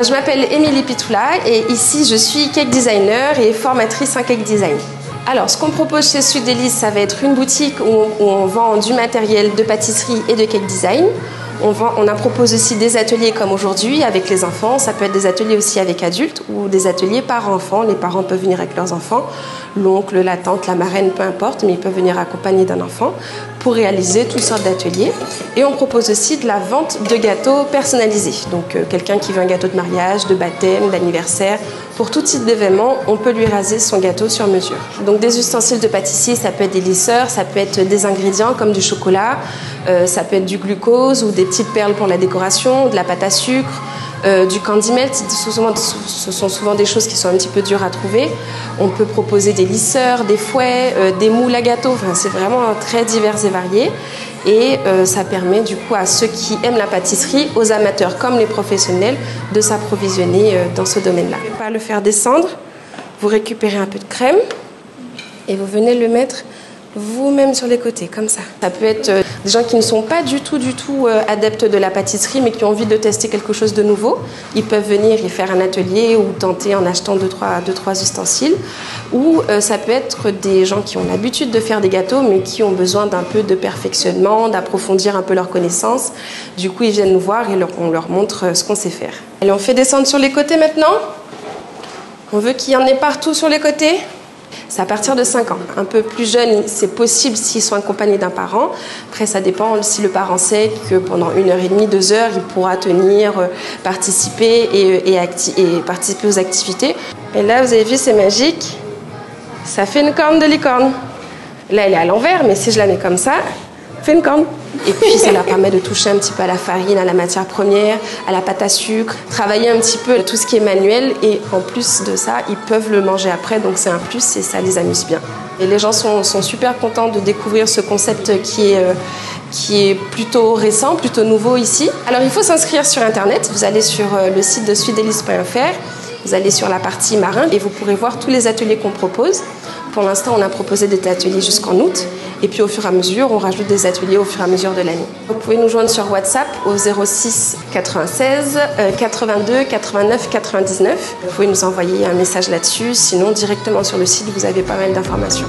Je m'appelle Émilie Pitoula et ici je suis cake designer et formatrice en cake design. Alors ce qu'on propose chez Sweet Delice, ça va être une boutique où on vend du matériel de pâtisserie et de cake design. On propose aussi des ateliers comme aujourd'hui avec les enfants. Ça peut être des ateliers aussi avec adultes ou des ateliers par enfant. Les parents peuvent venir avec leurs enfants, l'oncle, la tante, la marraine, peu importe, mais ils peuvent venir accompagner d'un enfant pour réaliser toutes sortes d'ateliers. Et on propose aussi de la vente de gâteaux personnalisés. Donc quelqu'un qui veut un gâteau de mariage, de baptême, d'anniversaire, pour tout type d'événement, on peut lui raser son gâteau sur mesure. Donc des ustensiles de pâtissier, ça peut être des lisseurs, ça peut être des ingrédients comme du chocolat, ça peut être du glucose ou des petites perles pour la décoration, de la pâte à sucre, du candy melt. Ce sont souvent des choses qui sont un petit peu dures à trouver. On peut proposer des lisseurs, des fouets, des moules à gâteau. Enfin, c'est vraiment très divers et varié. Et ça permet du coup à ceux qui aiment la pâtisserie, aux amateurs comme les professionnels, de s'approvisionner dans ce domaine-là. Vous pouvez le faire descendre, vous récupérez un peu de crème et vous venez le mettre vous-même sur les côtés, comme ça. Ça peut être des gens qui ne sont pas du tout adeptes de la pâtisserie, mais qui ont envie de tester quelque chose de nouveau. Ils peuvent venir y faire un atelier ou tenter en achetant deux, trois ustensiles. Ou ça peut être des gens qui ont l'habitude de faire des gâteaux, mais qui ont besoin d'un peu de perfectionnement, d'approfondir un peu leurs connaissances. Du coup, ils viennent nous voir et on leur montre ce qu'on sait faire. Allez, on fait descendre sur les côtés maintenant. On veut qu'il y en ait partout sur les côtés. C'est à partir de 5 ans. Un peu plus jeune, c'est possible s'ils sont accompagnés d'un parent. Après, ça dépend si le parent sait que pendant 1h30, 2 heures, il pourra tenir, participer et participer aux activités. Et là, vous avez vu, c'est magique. Ça fait une corne de licorne. Là, elle est à l'envers, mais si je la mets comme ça, fait une corne. Et puis, ça leur permet de toucher un petit peu à la farine, à la matière première, à la pâte à sucre, travailler un petit peu tout ce qui est manuel. Et en plus de ça, ils peuvent le manger après, donc c'est un plus et ça les amuse bien. Et les gens sont super contents de découvrir ce concept qui est plutôt récent, plutôt nouveau ici. Alors, il faut s'inscrire sur Internet. Vous allez sur le site de sweetdelice.fr. Vous allez sur la partie marin et vous pourrez voir tous les ateliers qu'on propose. Pour l'instant, on a proposé des ateliers jusqu'en août. Et puis au fur et à mesure, on rajoute des ateliers au fur et à mesure de l'année. Vous pouvez nous joindre sur WhatsApp au 06 96 82 89 99. Vous pouvez nous envoyer un message là-dessus. Sinon, directement sur le site, vous avez pas mal d'informations.